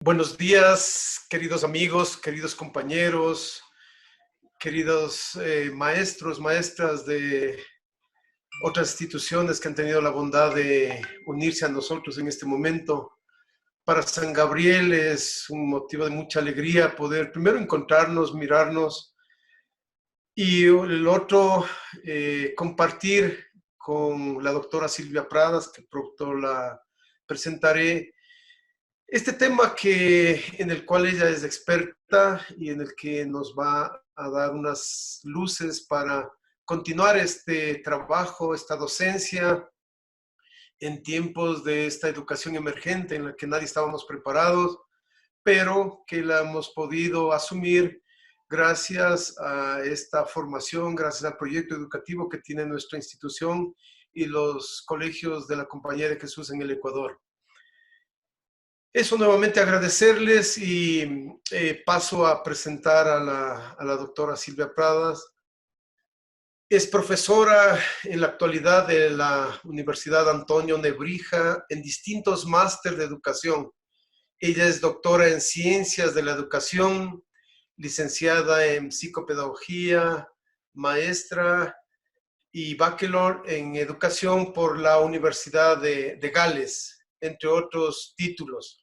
Buenos días, queridos amigos, queridos compañeros, queridos maestros, maestras de otras instituciones que han tenido la bondad de unirse a nosotros en este momento. Para San Gabriel es un motivo de mucha alegría poder primero encontrarnos, mirarnos y el otro compartir con la doctora Silvia Pradas, que pronto la presentaré. Este tema en el cual ella es experta y en el que nos va a dar unas luces para continuar este trabajo, esta docencia en tiempos de esta educación emergente en la que nadie estábamos preparados, pero que la hemos podido asumir gracias a esta formación, gracias al proyecto educativo que tiene nuestra institución y los colegios de la Compañía de Jesús en el Ecuador. Eso, nuevamente agradecerles y paso a presentar a la doctora Silvia Pradas. Es profesora en la actualidad de la Universidad Antonio Nebrija en distintos máster de educación. Ella es doctora en Ciencias de la Educación, licenciada en Psicopedagogía, maestra y bachelor en Educación por la Universidad de Gales, entre otros títulos.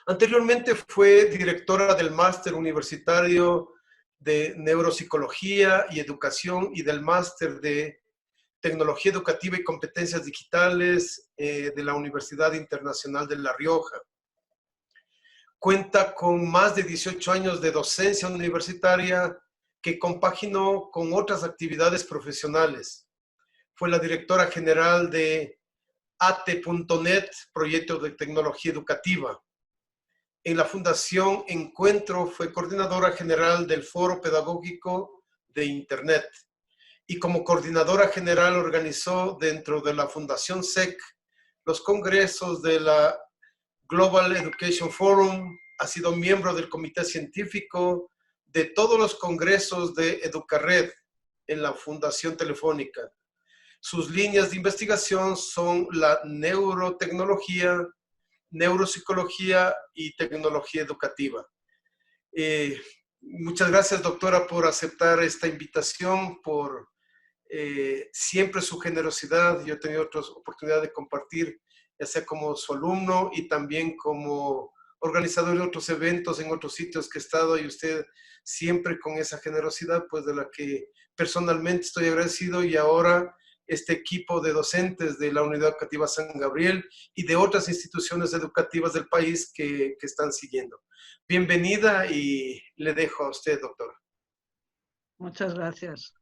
Anteriormente fue directora del máster universitario de Neuropsicología y Educación y del máster de Tecnología Educativa y Competencias Digitales de la Universidad Internacional de La Rioja. Cuenta con más de 18 años de docencia universitaria que compaginó con otras actividades profesionales. Fue la directora general de ATE.net, proyecto de tecnología educativa. En la Fundación Encuentro fue coordinadora general del Foro Pedagógico de Internet y como coordinadora general organizó dentro de la Fundación SEC los congresos de la Global Education Forum, ha sido miembro del comité científico de todos los congresos de Educared en la Fundación Telefónica. Sus líneas de investigación son la neurotecnología, neuropsicología y tecnología educativa. Muchas gracias, doctora, por aceptar esta invitación, por siempre su generosidad. Yo he tenido otras oportunidades de compartir, ya sea como su alumno y también como organizador de otros eventos en otros sitios que he estado, y usted siempre con esa generosidad, pues de la que personalmente estoy agradecido, y ahora este equipo de docentes de la Unidad Educativa San Gabriel y de otras instituciones educativas del país que están siguiendo. Bienvenida y le dejo a usted, doctora. Muchas gracias.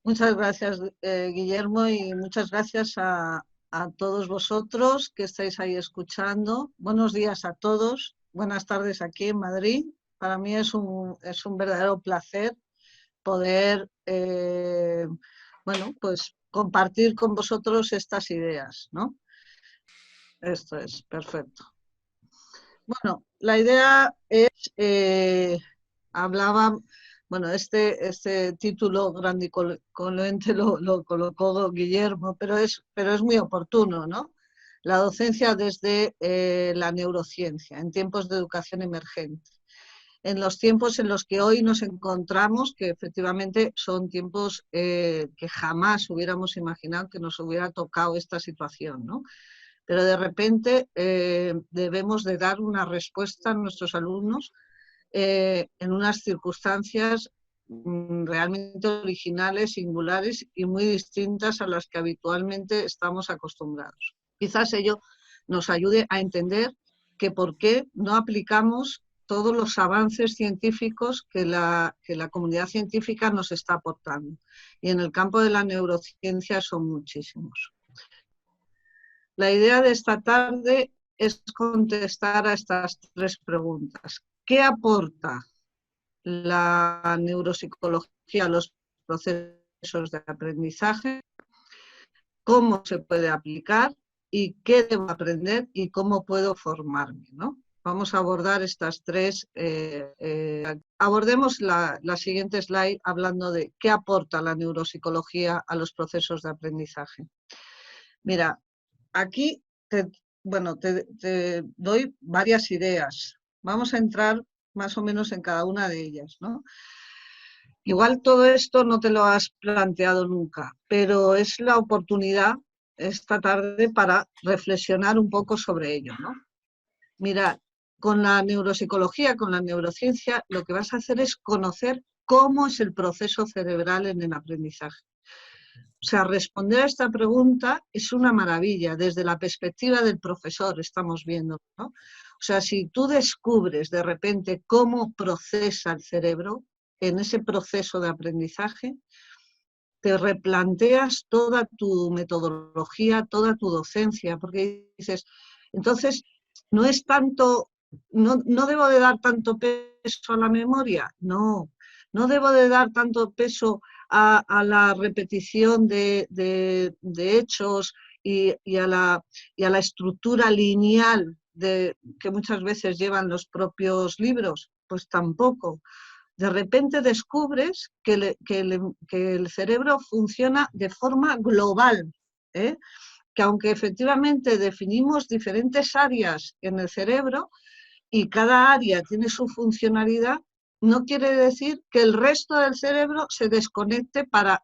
Muchas gracias, Guillermo, y muchas gracias a todos vosotros que estáis ahí escuchando. Buenos días a todos, buenas tardes aquí en Madrid. Para mí es un verdadero placer poder pues compartir con vosotros estas ideas, ¿no? Esto es perfecto. Bueno, la idea es, bueno, este título grandilocuente lo colocó Guillermo, pero es muy oportuno, ¿no? La docencia desde la neurociencia, en tiempos de educación emergente. En los tiempos en los que hoy nos encontramos, que efectivamente son tiempos que jamás hubiéramos imaginado que nos hubiera tocado esta situación, ¿no? Pero de repente debemos de dar una respuesta a nuestros alumnos en unas circunstancias realmente originales, singulares y muy distintas a las que habitualmente estamos acostumbrados. Quizás ello nos ayude a entender que por qué no aplicamos todos los avances científicos que la comunidad científica nos está aportando. Y en el campo de la neurociencia son muchísimos. La idea de esta tarde es contestar a estas tres preguntas. ¿Qué aporta la neuropsicología a los procesos de aprendizaje? ¿Cómo se puede aplicar? ¿Y qué debo aprender? ¿Y cómo puedo formarme, ¿no? Vamos a abordar estas tres. Abordemos la siguiente slide hablando de qué aporta la neuropsicología a los procesos de aprendizaje. Mira, aquí bueno, te doy varias ideas. Vamos a entrar más o menos en cada una de ellas, ¿no? Igual todo esto no te lo has planteado nunca, pero es la oportunidad esta tarde para reflexionar un poco sobre ello, ¿no? Mira, con la neuropsicología, con la neurociencia, lo que vas a hacer es conocer cómo es el proceso cerebral en el aprendizaje. O sea, responder a esta pregunta es una maravilla, desde la perspectiva del profesor estamos viendo, ¿no? O sea, si tú descubres de repente cómo procesa el cerebro en ese proceso de aprendizaje, te replanteas toda tu metodología, toda tu docencia, porque dices, entonces, no es tanto, no debo de dar tanto peso a la memoria, no debo de dar tanto peso a la repetición de hechos y a la estructura lineal que muchas veces llevan los propios libros, pues tampoco. De repente descubres que el cerebro funciona de forma global, ¿eh? Que aunque efectivamente definimos diferentes áreas en el cerebro y cada área tiene su funcionalidad, no quiere decir que el resto del cerebro se desconecte para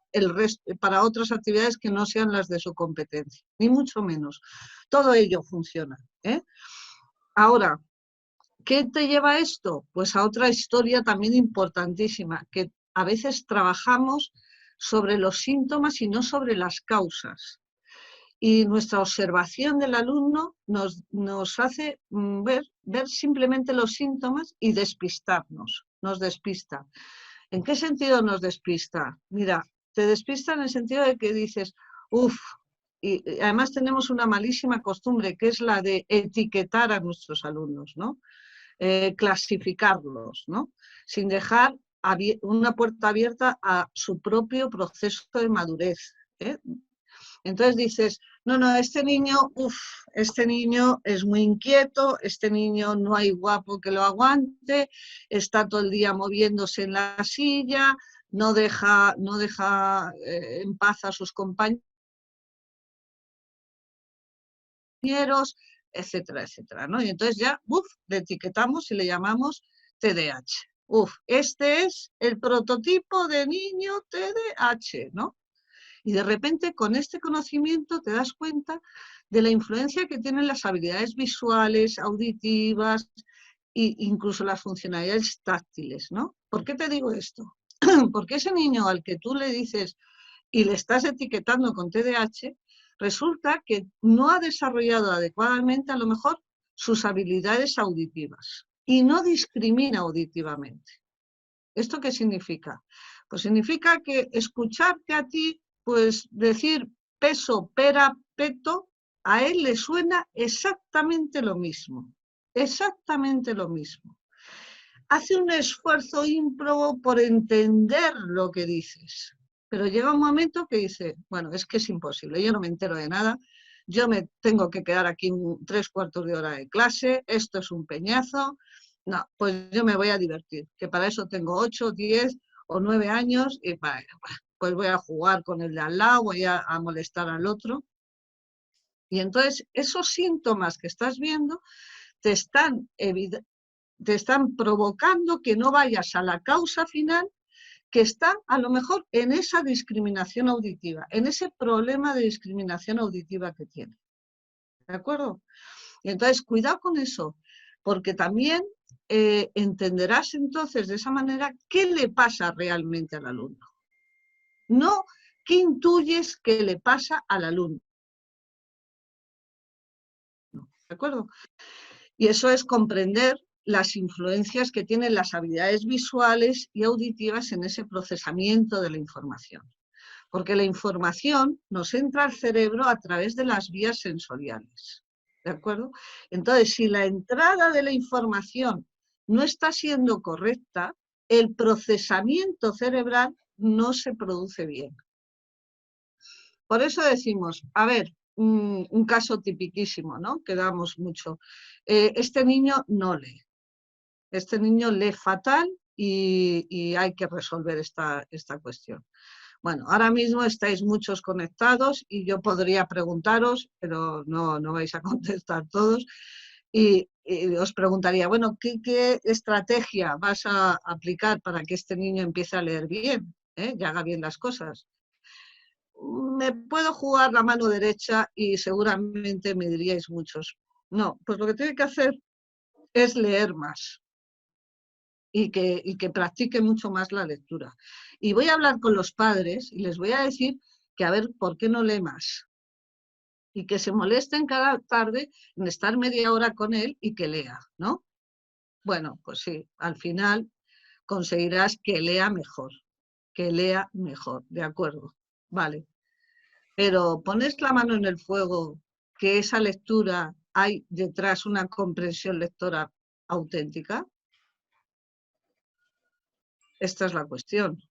otras actividades que no sean las de su competencia, ni mucho menos. Todo ello funciona, ¿eh? Ahora, ¿qué te lleva a esto? Pues a otra historia también importantísima, que a veces trabajamos sobre los síntomas y no sobre las causas. Y nuestra observación del alumno nos hace ver simplemente los síntomas y despistarnos, nos despista. ¿En qué sentido nos despista? Mira, te despista en el sentido de que dices, uff, y además tenemos una malísima costumbre, que es la de etiquetar a nuestros alumnos, ¿no? Clasificarlos, ¿no? Sin dejar una puerta abierta a su propio proceso de madurez, ¿eh? Entonces dices, no, este niño es muy inquieto, este niño no hay guapo que lo aguante, está todo el día moviéndose en la silla, no deja en paz a sus compañeros, etcétera, etcétera, ¿no? Y entonces ya, le etiquetamos y le llamamos TDAH. Este es el prototipo de niño TDAH, ¿no? Y de repente con este conocimiento te das cuenta de la influencia que tienen las habilidades visuales, auditivas e incluso las funcionalidades táctiles, ¿no? ¿Por qué te digo esto? Porque ese niño al que tú le dices y le estás etiquetando con TDAH, resulta que no ha desarrollado adecuadamente a lo mejor sus habilidades auditivas y no discrimina auditivamente. ¿Esto qué significa? Pues significa que escucharte a ti, pues decir peso, pera, peto, a él le suena exactamente lo mismo. Exactamente lo mismo. Hace un esfuerzo ímprobo por entender lo que dices, pero llega un momento que dice, bueno, es que es imposible, yo no me entero de nada, yo me tengo que quedar aquí 3/4 de hora de clase, esto es un peñazo, no, pues yo me voy a divertir, que para eso tengo 8, 10 o 9 años y pues voy a jugar con el de al lado, voy a molestar al otro. Y entonces esos síntomas que estás viendo te están provocando que no vayas a la causa final, que está a lo mejor en esa discriminación auditiva, en ese problema de discriminación auditiva que tiene. ¿De acuerdo? Y entonces, cuidado con eso, porque también entenderás entonces de esa manera qué le pasa realmente al alumno. No qué intuyes que le pasa al alumno. ¿De acuerdo? Y eso es comprender las influencias que tienen las habilidades visuales y auditivas en ese procesamiento de la información. Porque la información nos entra al cerebro a través de las vías sensoriales. ¿De acuerdo? Entonces, si la entrada de la información no está siendo correcta, el procesamiento cerebral no se produce bien. Por eso decimos, a ver, un caso tipiquísimo, ¿no? Que damos mucho. Este niño no lee. Este niño lee fatal y hay que resolver esta cuestión. Bueno, ahora mismo estáis muchos conectados y yo podría preguntaros, pero no vais a contestar todos. Y os preguntaría, bueno, ¿qué estrategia vas a aplicar para que este niño empiece a leer bien, y haga bien las cosas? Me puedo jugar la mano derecha y seguramente me diríais muchos. No, pues lo que tiene que hacer es leer más y que practique mucho más la lectura. Y voy a hablar con los padres y les voy a decir que a ver, ¿por qué no lee más? Y que se molesten cada tarde en estar media hora con él y que lea, ¿no? Bueno, pues sí, al final conseguirás que lea mejor, ¿de acuerdo? Vale. Pero pones la mano en el fuego que esa lectura hay detrás una comprensión lectora auténtica. Esta es la cuestión.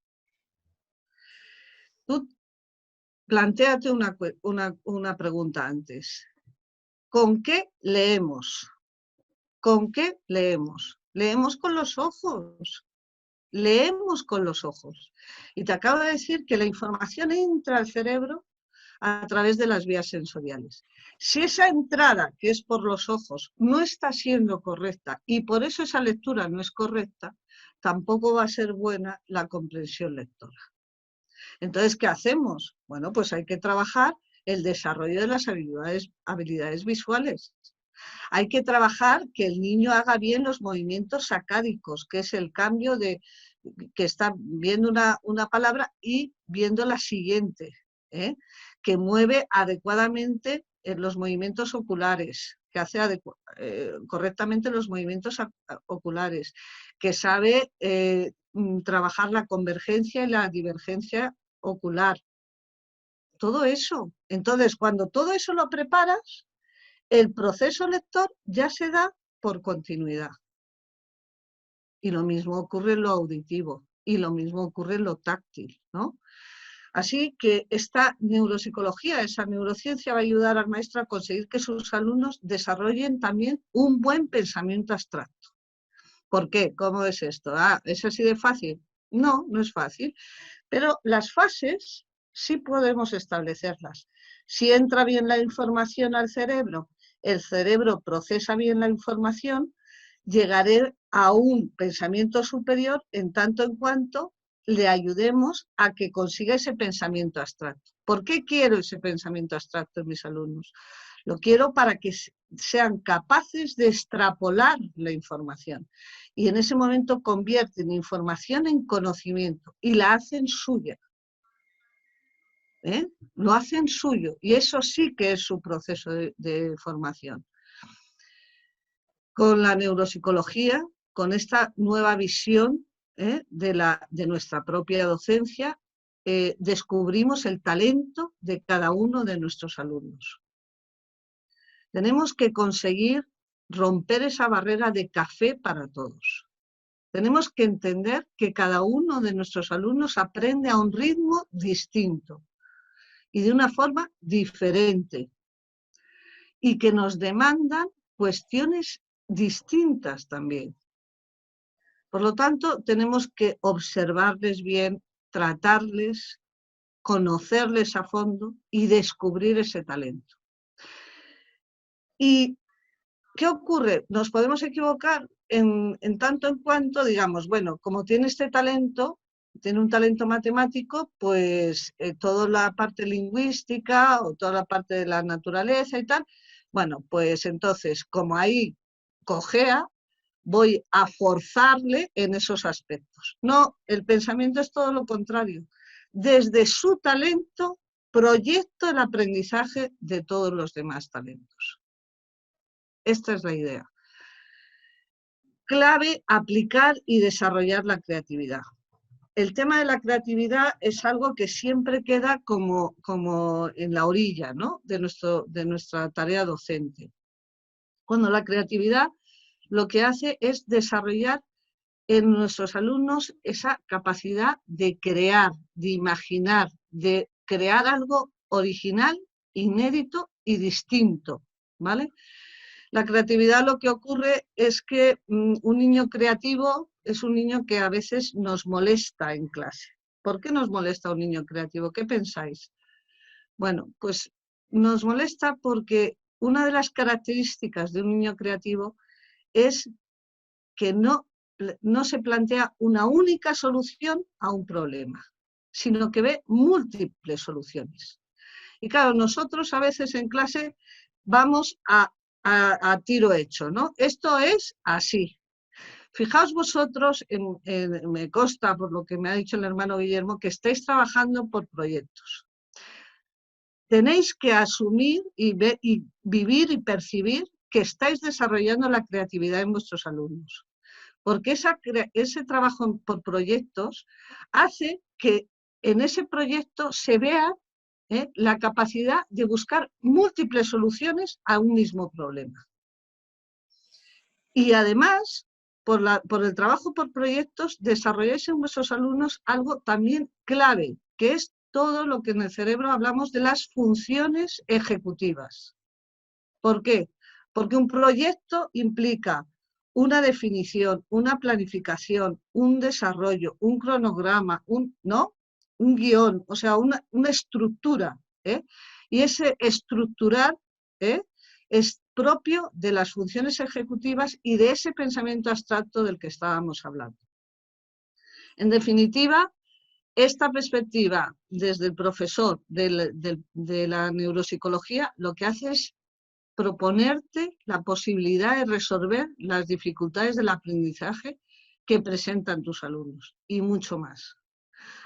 Tú plantéate una pregunta antes. ¿Con qué leemos? ¿Con qué leemos? Leemos con los ojos. Leemos con los ojos. Y te acabo de decir que la información entra al cerebro a través de las vías sensoriales. Si esa entrada, que es por los ojos, no está siendo correcta y por eso esa lectura no es correcta, tampoco va a ser buena la comprensión lectora. Entonces, ¿qué hacemos? Bueno, pues hay que trabajar el desarrollo de las habilidades visuales. Hay que trabajar que el niño haga bien los movimientos sacádicos, que es el cambio de que está viendo una palabra y viendo la siguiente, que mueve adecuadamente los movimientos oculares, que hace correctamente los movimientos oculares, que sabe trabajar la convergencia y la divergencia ocular. Todo eso. Entonces, cuando todo eso lo preparas, el proceso lector ya se da por continuidad. Y lo mismo ocurre en lo auditivo, y lo mismo ocurre en lo táctil, ¿no? Así que esta neuropsicología, esa neurociencia va a ayudar al maestro a conseguir que sus alumnos desarrollen también un buen pensamiento abstracto. ¿Por qué? ¿Cómo es esto? ¿Es así de fácil? No, no es fácil. Pero las fases sí podemos establecerlas. Si entra bien la información al cerebro, el cerebro procesa bien la información, llegaré a un pensamiento superior en tanto en cuanto le ayudemos a que consiga ese pensamiento abstracto. ¿Por qué quiero ese pensamiento abstracto en mis alumnos? Lo quiero para que sean capaces de extrapolar la información y en ese momento convierten información en conocimiento y la hacen suya. Lo hacen suyo y eso sí que es su proceso de formación. Con la neuropsicología, con esta nueva visión de nuestra propia docencia, descubrimos el talento de cada uno de nuestros alumnos. Tenemos que conseguir romper esa barrera de café para todos. Tenemos que entender que cada uno de nuestros alumnos aprende a un ritmo distinto y de una forma diferente y que nos demandan cuestiones distintas también. Por lo tanto, tenemos que observarles bien, tratarles, conocerles a fondo y descubrir ese talento. ¿Y qué ocurre? Nos podemos equivocar en tanto en cuanto, digamos, bueno, como tiene este talento, tiene un talento matemático, pues toda la parte lingüística o toda la parte de la naturaleza y tal, bueno, pues entonces, como ahí cojea, voy a forzarle en esos aspectos. No, el pensamiento es todo lo contrario. Desde su talento proyecto el aprendizaje de todos los demás talentos. Esta es la idea. Clave, aplicar y desarrollar la creatividad. El tema de la creatividad es algo que siempre queda como en la orilla, ¿no? de nuestra tarea docente. Cuando la creatividad lo que hace es desarrollar en nuestros alumnos esa capacidad de crear, de imaginar, de crear algo original, inédito y distinto, ¿vale? La creatividad lo que ocurre es que un niño creativo es un niño que a veces nos molesta en clase. ¿Por qué nos molesta un niño creativo? ¿Qué pensáis? Bueno, pues nos molesta porque una de las características de un niño creativo es que no se plantea una única solución a un problema, sino que ve múltiples soluciones. Y claro, nosotros a veces en clase vamos a tiro hecho, ¿no? Esto es así. Fijaos vosotros, me consta por lo que me ha dicho el hermano Guillermo, que estáis trabajando por proyectos. Tenéis que asumir y vivir y percibir que estáis desarrollando la creatividad en vuestros alumnos. Porque ese trabajo por proyectos hace que en ese proyecto se vea la capacidad de buscar múltiples soluciones a un mismo problema. Y además, por el trabajo por proyectos, desarrolláis en vuestros alumnos algo también clave, que es todo lo que en el cerebro hablamos de las funciones ejecutivas. ¿Por qué? Porque un proyecto implica una definición, una planificación, un desarrollo, un cronograma, un guión, o sea, una estructura. Y ese estructurar es propio de las funciones ejecutivas y de ese pensamiento abstracto del que estábamos hablando. En definitiva, esta perspectiva desde el profesor de la neuropsicología lo que hace es proponerte la posibilidad de resolver las dificultades del aprendizaje que presentan tus alumnos y mucho más.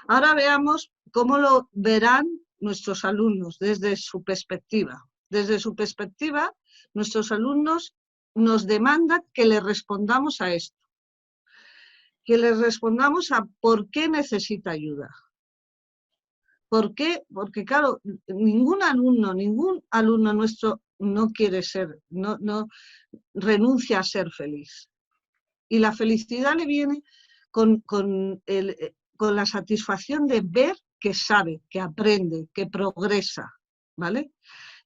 Ahora veamos cómo lo verán nuestros alumnos desde su perspectiva. Desde su perspectiva, nuestros alumnos nos demandan que les respondamos a esto, que les respondamos a por qué necesita ayuda. ¿Por qué? Porque claro, ningún alumno nuestro no quiere ser, no renuncia a ser feliz. Y la felicidad le viene con la satisfacción de ver que sabe, que aprende, que progresa, ¿vale?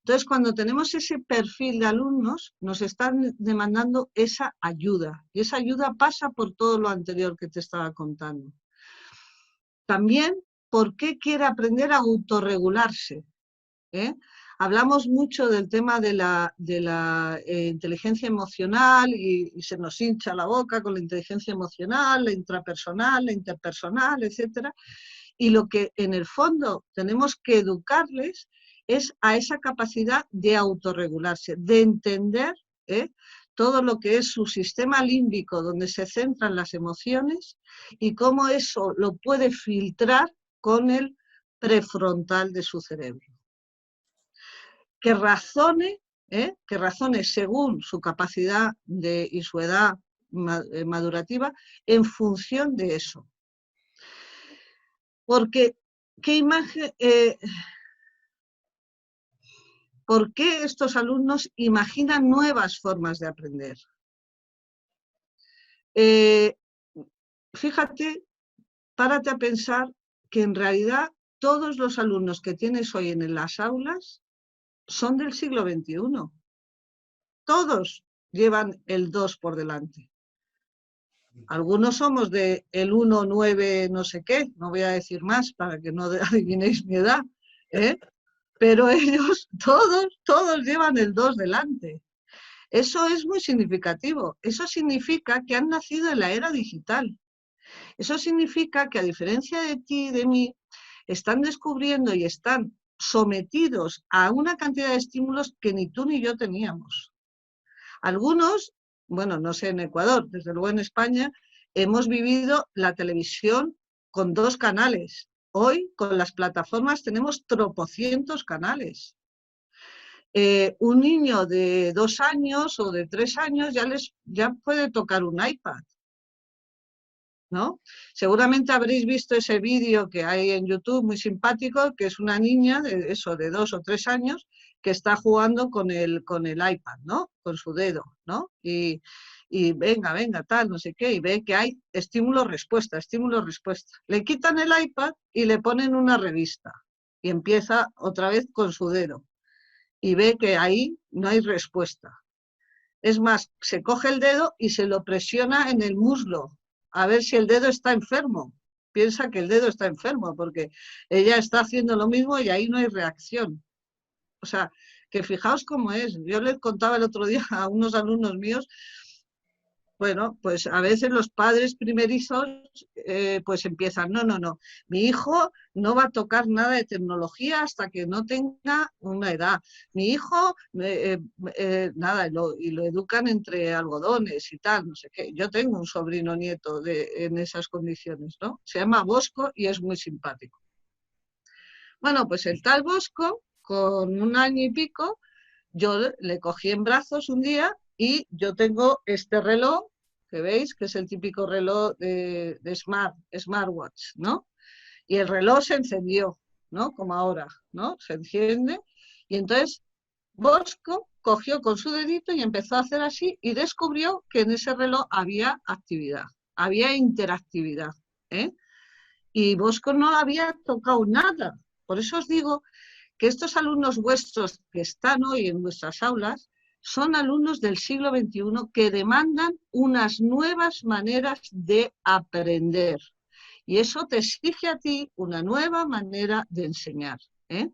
Entonces, cuando tenemos ese perfil de alumnos, nos están demandando esa ayuda. Y esa ayuda pasa por todo lo anterior que te estaba contando. También, ¿por qué quiere aprender a autorregularse? Hablamos mucho del tema de la inteligencia emocional y se nos hincha la boca con la inteligencia emocional, la intrapersonal, la interpersonal, etc. Y lo que en el fondo tenemos que educarles es a esa capacidad de autorregularse, de entender todo lo que es su sistema límbico, donde se centran las emociones y cómo eso lo puede filtrar con el prefrontal de su cerebro. Que razone según su capacidad y su edad madurativa en función de eso. Porque, ¿por qué estos alumnos imaginan nuevas formas de aprender? Fíjate, párate a pensar que en realidad todos los alumnos que tienes hoy en las aulas son del siglo XXI. Todos llevan el 2 por delante. Algunos somos de el 1, 9, no sé qué, no voy a decir más para que no adivinéis mi edad, pero ellos, todos llevan el 2 delante. Eso es muy significativo. Eso significa que han nacido en la era digital. Eso significa que, a diferencia de ti y de mí, están descubriendo y están sometidos a una cantidad de estímulos que ni tú ni yo teníamos. Algunos, bueno, no sé en Ecuador, desde luego en España, hemos vivido la televisión con 2 canales. Hoy, con las plataformas, tenemos tropocientos canales. Un niño de 2 años o de 3 años ya puede tocar un iPad, ¿no? Seguramente habréis visto ese vídeo que hay en YouTube muy simpático, que es una niña de 2 o 3 años que está jugando con el iPad, ¿no? Con su dedo, ¿no? Y venga, tal, no sé qué, y ve que hay estímulo-respuesta, estímulo-respuesta. Le quitan el iPad y le ponen una revista y empieza otra vez con su dedo y ve que ahí no hay respuesta. Es más, se coge el dedo y se lo presiona en el muslo a ver si el dedo está enfermo, piensa que el dedo está enfermo, porque ella está haciendo lo mismo y ahí no hay reacción. O sea, que fijaos cómo es. Yo les contaba el otro día a unos alumnos míos, bueno, pues a veces los padres primerizos pues empiezan, no, mi hijo no va a tocar nada de tecnología hasta que no tenga una edad. Mi hijo, nada, y lo educan entre algodones y tal, no sé qué. Yo tengo un sobrino nieto en esas condiciones, ¿no? Se llama Bosco y es muy simpático. Bueno, pues el tal Bosco, con 1 año y pico, yo le cogí en brazos un día y yo tengo este reloj, que veis, que es el típico reloj de smartwatch, ¿no? Y el reloj se encendió, ¿no? Como ahora, ¿no? Se enciende y entonces Bosco cogió con su dedito y empezó a hacer así y descubrió que en ese reloj había actividad, había interactividad, ¿eh? Y Bosco no había tocado nada. Por eso os digo que estos alumnos vuestros que están hoy en vuestras aulas son alumnos del siglo XXI que demandan unas nuevas maneras de aprender. Y eso te exige a ti una nueva manera de enseñar, ¿eh?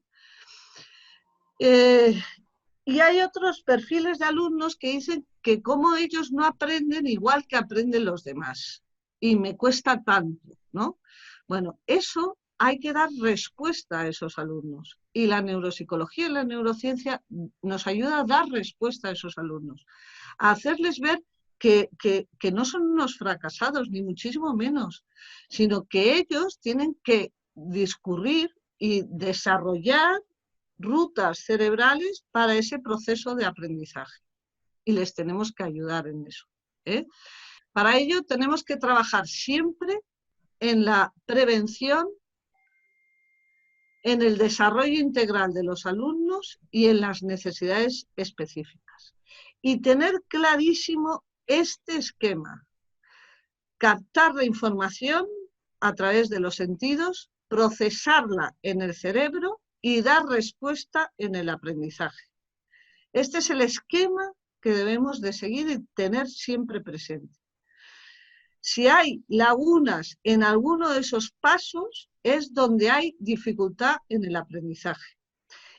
Y hay otros perfiles de alumnos que dicen que como ellos no aprenden igual que aprenden los demás. Y me cuesta tanto, ¿no? Bueno, eso hay que dar respuesta a esos alumnos. Y la neuropsicología y la neurociencia nos ayuda a dar respuesta a esos alumnos, a hacerles ver que no son unos fracasados, ni muchísimo menos, sino que ellos tienen que discurrir y desarrollar rutas cerebrales para ese proceso de aprendizaje. Y les tenemos que ayudar en eso, ¿eh? Para ello tenemos que trabajar siempre en la prevención, en el desarrollo integral de los alumnos y en las necesidades específicas. Y tener clarísimo este esquema. Captar la información a través de los sentidos, procesarla en el cerebro y dar respuesta en el aprendizaje. Este es el esquema que debemos de seguir y tener siempre presente. Si hay lagunas en alguno de esos pasos, es donde hay dificultad en el aprendizaje.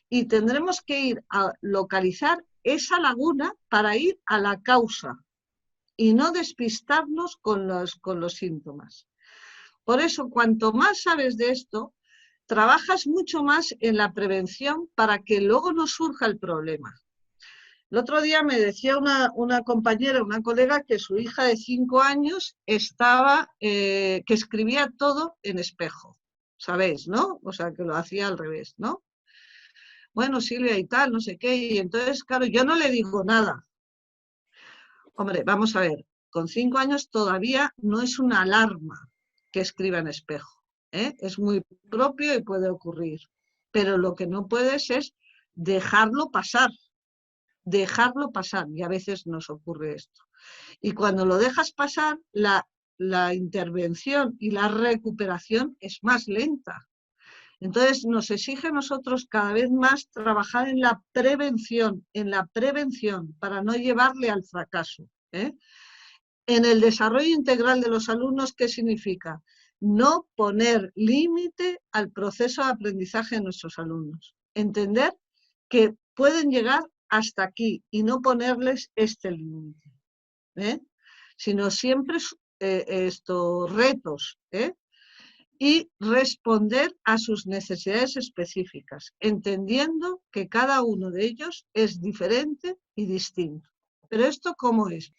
Y tendremos que ir a localizar esa laguna para ir a la causa y no despistarnos con los síntomas. Por eso, cuanto más sabes de esto, trabajas mucho más en la prevención para que luego no surja el problema. El otro día me decía una compañera, una colega, que su hija de 5 años estaba, que escribía todo en espejo, ¿sabéis, no? O sea, que lo hacía al revés, ¿no? Bueno, Silvia y tal, no sé qué, y entonces, claro, yo no le digo nada. Hombre, vamos a ver, con 5 años todavía no es una alarma que escriba en espejo, ¿eh? Es muy propio y puede ocurrir, pero lo que no puedes es dejarlo pasar, y a veces nos ocurre esto. Y cuando lo dejas pasar, la intervención y la recuperación es más lenta. Entonces nos exige a nosotros cada vez más trabajar en la prevención, para no llevarle al fracaso, ¿eh? En el desarrollo integral de los alumnos, ¿qué significa? No poner límite al proceso de aprendizaje de nuestros alumnos. Entender que pueden llegar hasta aquí y no ponerles este límite, ¿eh? Sino siempre estos retos, ¿eh? Y responder a sus necesidades específicas, entendiendo que cada uno de ellos es diferente y distinto. ¿Pero esto cómo es?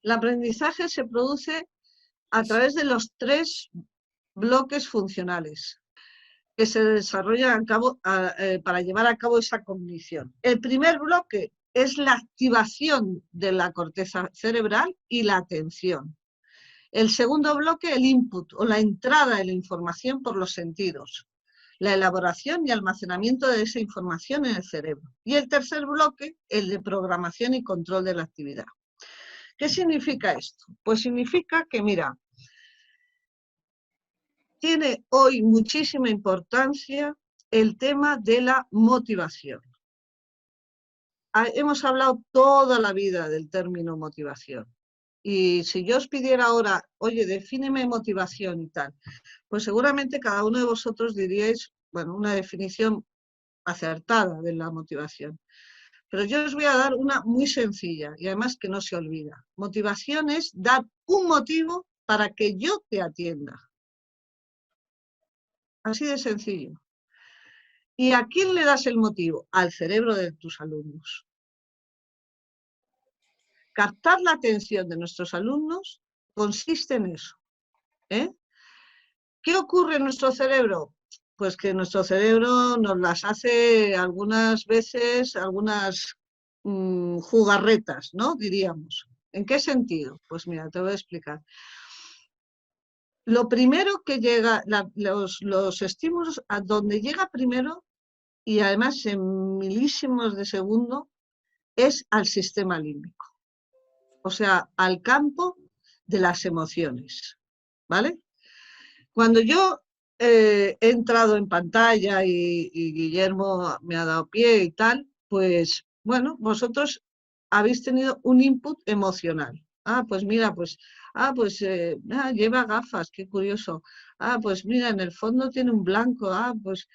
El aprendizaje se produce a través de los 3 bloques funcionales que se desarrollan para llevar a cabo esa cognición. El primer bloque es la activación de la corteza cerebral y la atención. El segundo bloque, el input o la entrada de la información por los sentidos, la elaboración y almacenamiento de esa información en el cerebro. Y el tercer bloque, el de programación y control de la actividad. ¿Qué significa esto? Pues significa que, mira, tiene hoy muchísima importancia el tema de la motivación. Hemos hablado toda la vida del término motivación. Y si yo os pidiera ahora, oye, defíneme motivación y tal, pues seguramente cada uno de vosotros diríais, bueno, una definición acertada de la motivación. Pero yo os voy a dar una muy sencilla y además que no se olvida. Motivación es dar un motivo para que yo te atienda. Así de sencillo. ¿Y a quién le das el motivo? Al cerebro de tus alumnos. Captar la atención de nuestros alumnos consiste en eso. ¿Qué ocurre en nuestro cerebro? Pues que nuestro cerebro nos las hace algunas veces, algunas jugarretas, ¿no? Diríamos. ¿En qué sentido? Pues mira, te voy a explicar. Lo primero que llega, los estímulos, a donde llega primero, y además en milísimos de segundo, es al sistema límbico. O sea, al campo de las emociones, ¿vale? Cuando yo he entrado en pantalla y Guillermo me ha dado pie y tal, pues bueno, vosotros habéis tenido un input emocional. Pues mira, lleva gafas, qué curioso. Pues mira, en el fondo tiene un blanco. Pues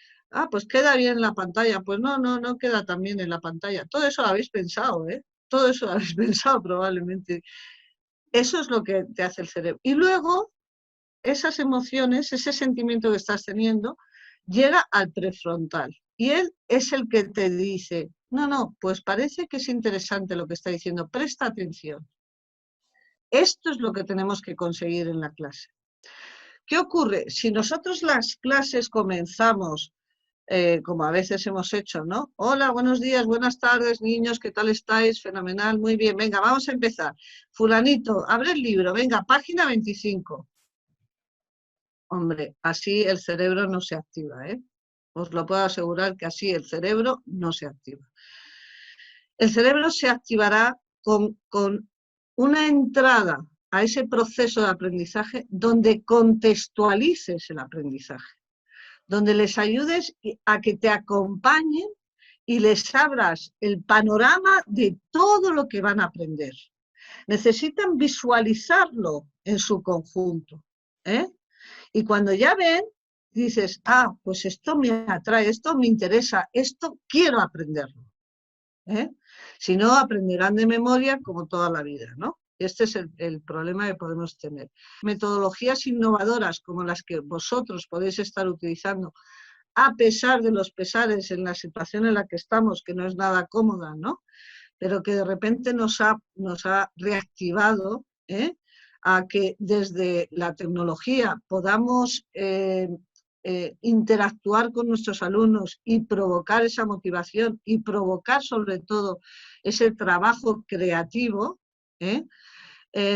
queda bien en la pantalla. Pues no queda tan bien en la pantalla. Todo eso lo habéis pensado, ¿eh? Todo eso lo habéis pensado probablemente. Eso es lo que te hace el cerebro. Y luego esas emociones, ese sentimiento que estás teniendo, llega al prefrontal. Y él es el que te dice, no, pues parece que es interesante lo que está diciendo, presta atención. Esto es lo que tenemos que conseguir en la clase. ¿Qué ocurre? Si nosotros las clases comenzamos, como a veces hemos hecho, ¿no? Hola, buenos días, buenas tardes, niños, ¿qué tal estáis? Fenomenal, muy bien, venga, vamos a empezar. Fulanito, abre el libro, venga, página 25. Hombre, así el cerebro no se activa, ¿eh? Os lo puedo asegurar que así el cerebro no se activa. El cerebro se activará con una entrada a ese proceso de aprendizaje donde contextualices el aprendizaje, donde les ayudes a que te acompañen y les abras el panorama de todo lo que van a aprender. Necesitan visualizarlo en su conjunto, ¿eh? Y cuando ya ven, dices, pues esto me atrae, esto me interesa, esto quiero aprenderlo. Si no, aprenderán de memoria como toda la vida, ¿no? Este es el problema que podemos tener. Metodologías innovadoras como las que vosotros podéis estar utilizando, a pesar de los pesares en la situación en la que estamos, que no es nada cómoda, ¿no? Pero que de repente nos ha reactivado, a que desde la tecnología podamos interactuar con nuestros alumnos y provocar esa motivación y provocar sobre todo ese trabajo creativo,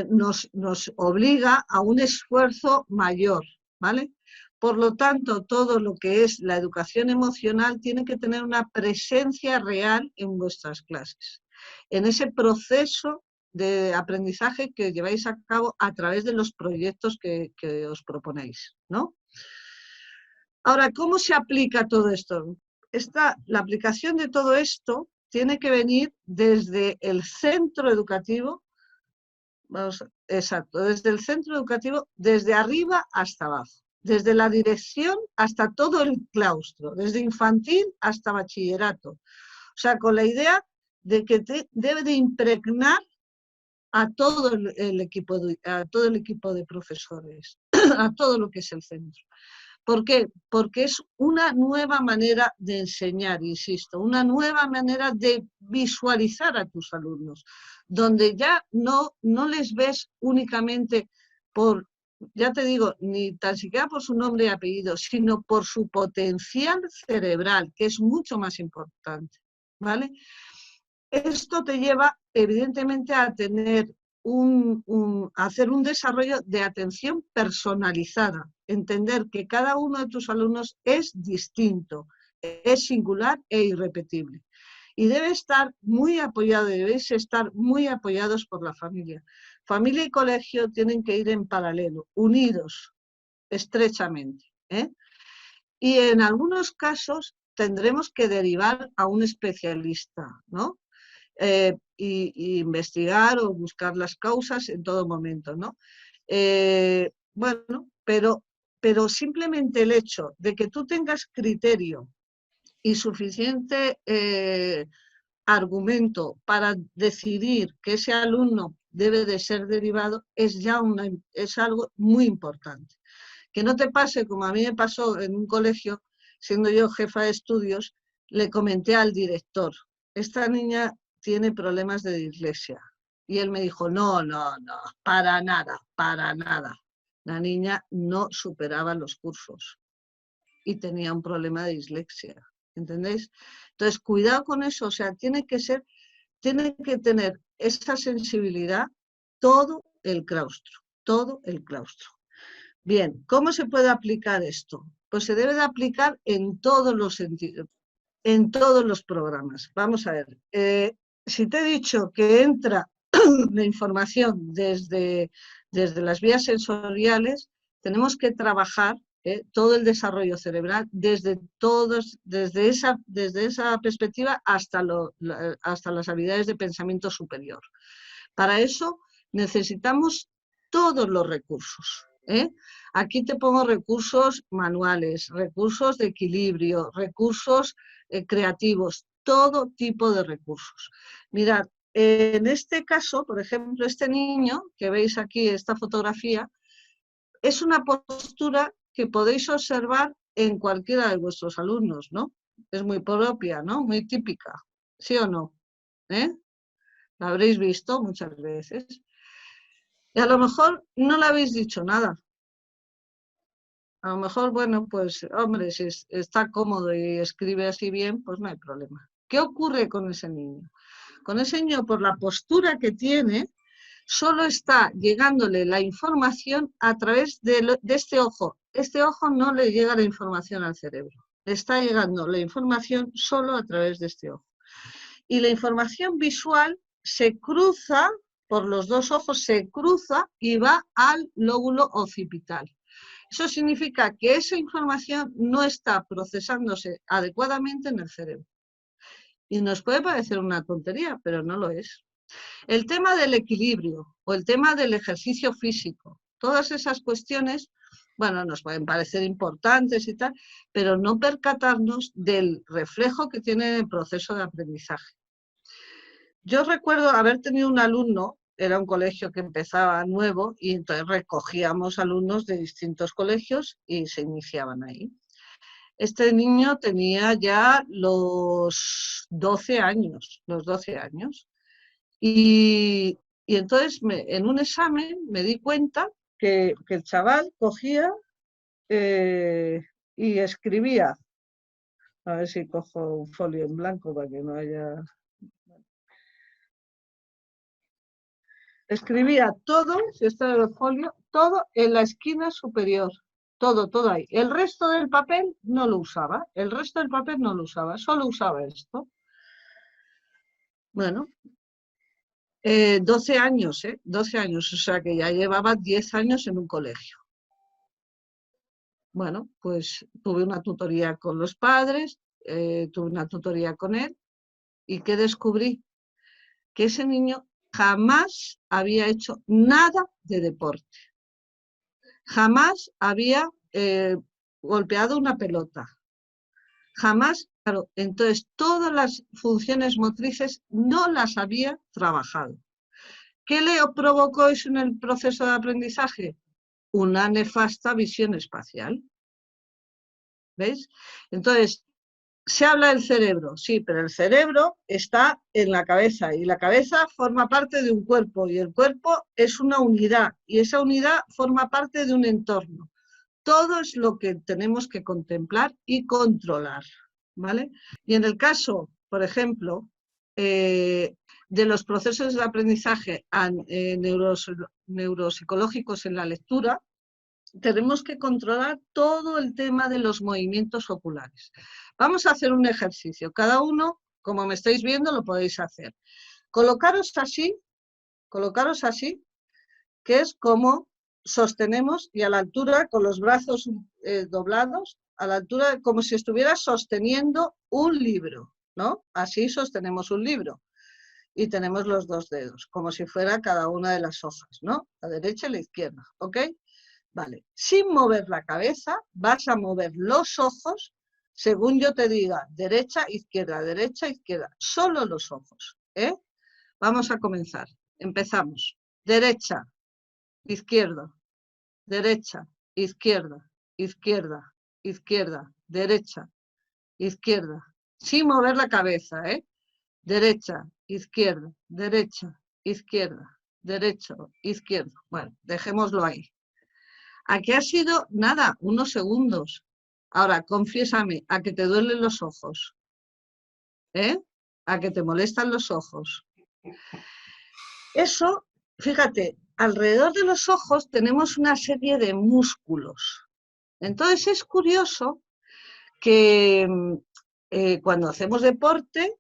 nos obliga a un esfuerzo mayor, ¿vale? Por lo tanto, todo lo que es la educación emocional tiene que tener una presencia real en vuestras clases, en ese proceso de aprendizaje que lleváis a cabo a través de los proyectos que os proponéis, ¿no? Ahora, ¿cómo se aplica todo esto? La aplicación de todo esto tiene que venir desde el centro educativo, desde el centro educativo, desde arriba hasta abajo, desde la dirección hasta todo el claustro, desde infantil hasta bachillerato. O sea, con la idea de que debe de impregnar a todo el equipo de profesores, a todo lo que es el centro. ¿Por qué? Porque es una nueva manera de enseñar, insisto, una nueva manera de visualizar a tus alumnos, donde ya no les ves únicamente por, ya te digo, ni tan siquiera por su nombre y apellido, sino por su potencial cerebral, que es mucho más importante, ¿vale? Esto te lleva, evidentemente, a tener hacer un desarrollo de atención personalizada, entender que cada uno de tus alumnos es distinto, es singular e irrepetible. Y debéis estar muy apoyados por la familia. Familia y colegio tienen que ir en paralelo, unidos estrechamente, Y en algunos casos tendremos que derivar a un especialista, ¿no? y investigar o buscar las causas en todo momento, ¿no? Bueno, pero simplemente el hecho de que tú tengas criterio y suficiente argumento para decidir que ese alumno debe de ser derivado es algo muy importante. Que no te pase como a mí me pasó en un colegio, siendo yo jefa de estudios, le comenté al director, esta niña tiene problemas de dislexia. Y él me dijo, no, para nada, para nada. La niña no superaba los cursos y tenía un problema de dislexia, ¿entendéis? Entonces, cuidado con eso, o sea, tiene que tener esa sensibilidad todo el claustro, todo el claustro. Bien, ¿cómo se puede aplicar esto? Pues se debe de aplicar en todos los sentidos, en todos los programas. Vamos a ver, si te he dicho que entra la información desde las vías sensoriales, tenemos que trabajar todo el desarrollo cerebral desde esa perspectiva hasta las habilidades de pensamiento superior. Para eso necesitamos todos los recursos. Aquí te pongo recursos manuales, recursos de equilibrio, recursos creativos, todo tipo de recursos. Mirad, en este caso, por ejemplo, este niño que veis aquí, esta fotografía, es una postura que podéis observar en cualquiera de vuestros alumnos, ¿no? Es muy propia, ¿no? Muy típica, ¿sí o no? La habréis visto muchas veces. Y a lo mejor no le habéis dicho nada. A lo mejor, bueno, pues, hombre, si está cómodo y escribe así bien, pues no hay problema. ¿Qué ocurre con ese niño? Con ese niño, por la postura que tiene, solo está llegándole la información a través de este ojo. Este ojo no le llega la información al cerebro. Le está llegando la información solo a través de este ojo. Y la información visual se cruza, por los dos ojos se cruza y va al lóbulo occipital. Eso significa que esa información no está procesándose adecuadamente en el cerebro. Y nos puede parecer una tontería, pero no lo es. El tema del equilibrio o el tema del ejercicio físico, todas esas cuestiones, bueno, nos pueden parecer importantes y tal, pero no percatarnos del reflejo que tiene el proceso de aprendizaje. Yo recuerdo haber tenido un alumno, era un colegio que empezaba nuevo y entonces recogíamos alumnos de distintos colegios y se iniciaban ahí. Este niño tenía ya los 12 años, y entonces en un examen me di cuenta que el chaval cogía y escribía. A ver si cojo un folio en blanco para que no haya... Escribía todo, si está en el folio, todo en la esquina superior. Todo ahí. El resto del papel no lo usaba. Solo usaba esto. Bueno, 12 años, 12 años, o sea que ya llevaba 10 años en un colegio. Bueno, pues tuve una tutoría con los padres, tuve una tutoría con él, ¿y qué descubrí? Que ese niño jamás había hecho nada de deporte. Jamás había golpeado una pelota. Jamás, claro, entonces todas las funciones motrices no las había trabajado. ¿Qué le provocó eso en el proceso de aprendizaje? Una nefasta visión espacial. ¿Veis? Entonces, se habla del cerebro, sí, pero el cerebro está en la cabeza y la cabeza forma parte de un cuerpo y el cuerpo es una unidad y esa unidad forma parte de un entorno. Todo es lo que tenemos que contemplar y controlar, ¿vale? Y en el caso, por ejemplo, de los procesos de aprendizaje neuropsicológicos en la lectura, tenemos que controlar todo el tema de los movimientos oculares. Vamos a hacer un ejercicio. Cada uno, como me estáis viendo, lo podéis hacer. Colocaros así, que es como sostenemos y a la altura, con los brazos doblados, a la altura como si estuvieras sosteniendo un libro, ¿no? Así sostenemos un libro. y tenemos los dos dedos, como si fuera cada una de las hojas, ¿no? La derecha y la izquierda, ¿ok? Vale, sin mover la cabeza, vas a mover los ojos según yo te diga, derecha, izquierda, solo los ojos, ¿eh? Vamos a comenzar, empezamos, derecha, izquierda, derecha, izquierda, izquierda, izquierda, derecha, izquierda, sin mover la cabeza, ¿eh? Derecha, izquierda, derecha, izquierda, derecha, izquierda. Bueno, dejémoslo ahí. Aquí ha sido, nada, unos segundos. Ahora, confiésame, ¿a que te duelen los ojos? ¿Eh? ¿A que te molestan los ojos? Eso, fíjate, alrededor de los ojos tenemos una serie de músculos. Entonces es curioso que cuando hacemos deporte,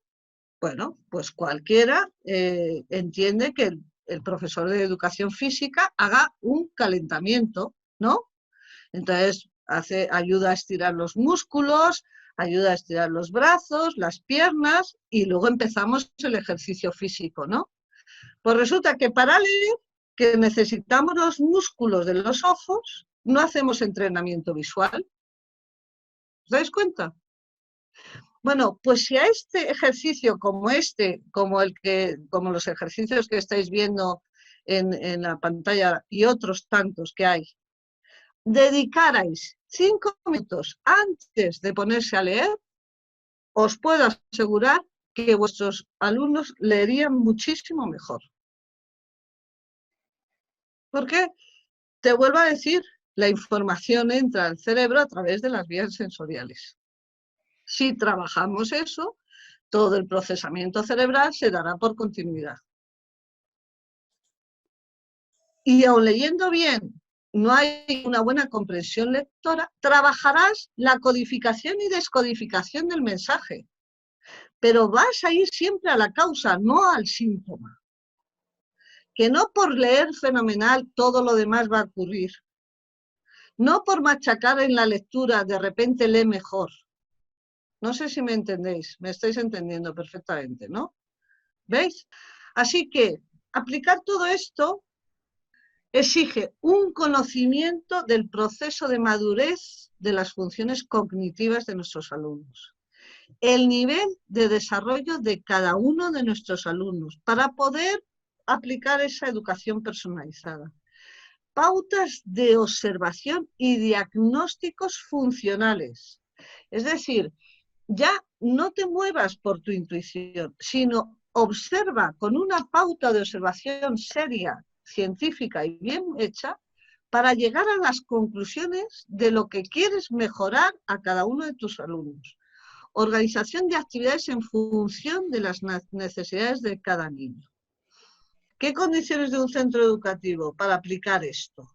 bueno, pues cualquiera entiende que el profesor de educación física haga un calentamiento, ¿no? Entonces ayuda a estirar los músculos, ayuda a estirar los brazos, las piernas y luego empezamos el ejercicio físico, ¿no? Pues resulta que para leer, que necesitamos los músculos de los ojos, no hacemos entrenamiento visual. ¿Os dais cuenta? Bueno, pues si a este ejercicio como como los ejercicios que estáis viendo en la pantalla y otros tantos que hay, dedicarais 5 minutos antes de ponerse a leer, os puedo asegurar que vuestros alumnos leerían muchísimo mejor. Porque, te vuelvo a decir, la información entra al cerebro a través de las vías sensoriales. Si trabajamos eso, todo el procesamiento cerebral se dará por continuidad. Y aun leyendo bien, no hay una buena comprensión lectora, trabajarás la codificación y descodificación del mensaje. Pero vas a ir siempre a la causa, no al síntoma. Que no por leer fenomenal todo lo demás va a ocurrir. No por machacar en la lectura de repente lee mejor. No sé si me entendéis, me estáis entendiendo perfectamente, ¿no? ¿Veis? Así que aplicar todo esto exige un conocimiento del proceso de madurez de las funciones cognitivas de nuestros alumnos. El nivel de desarrollo de cada uno de nuestros alumnos para poder aplicar esa educación personalizada. Pautas de observación y diagnósticos funcionales. Es decir, ya no te muevas por tu intuición, sino observa con una pauta de observación seria, científica y bien hecha para llegar a las conclusiones de lo que quieres mejorar a cada uno de tus alumnos. Organización de actividades en función de las necesidades de cada niño. ¿Qué condiciones de un centro educativo para aplicar esto?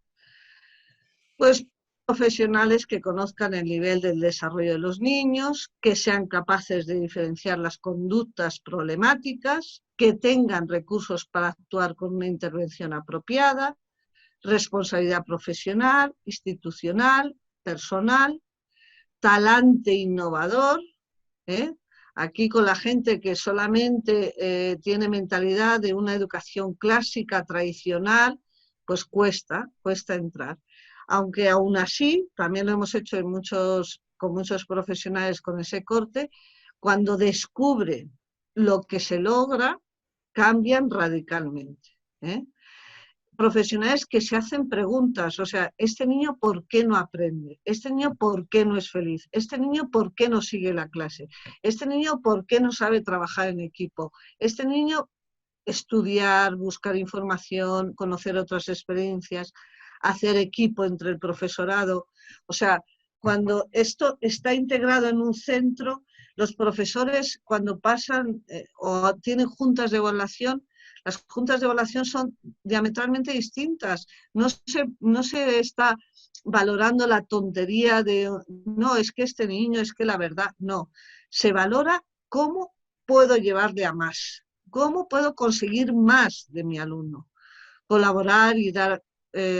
Pues profesionales que conozcan el nivel del desarrollo de los niños, que sean capaces de diferenciar las conductas problemáticas, que tengan recursos para actuar con una intervención apropiada, responsabilidad profesional, institucional, personal, talante innovador, ¿eh? Aquí con la gente que solamente tiene mentalidad de una educación clásica, tradicional, pues cuesta entrar. Aunque aún así, también lo hemos hecho con muchos profesionales con ese corte, cuando descubren lo que se logra, cambian radicalmente, ¿eh? Profesionales que se hacen preguntas, o sea, este niño ¿por qué no aprende? Este niño ¿por qué no es feliz? Este niño ¿por qué no sigue la clase? Este niño ¿por qué no sabe trabajar en equipo? Este niño estudiar, buscar información, conocer otras experiencias, hacer equipo entre el profesorado. O sea, cuando esto está integrado en un centro, los profesores cuando pasan o tienen juntas de evaluación, las juntas de evaluación son diametralmente distintas. No se está valorando la tontería de, no, es que este niño, es que la verdad, no. Se valora cómo puedo llevarle a más, cómo puedo conseguir más de mi alumno. Colaborar y dar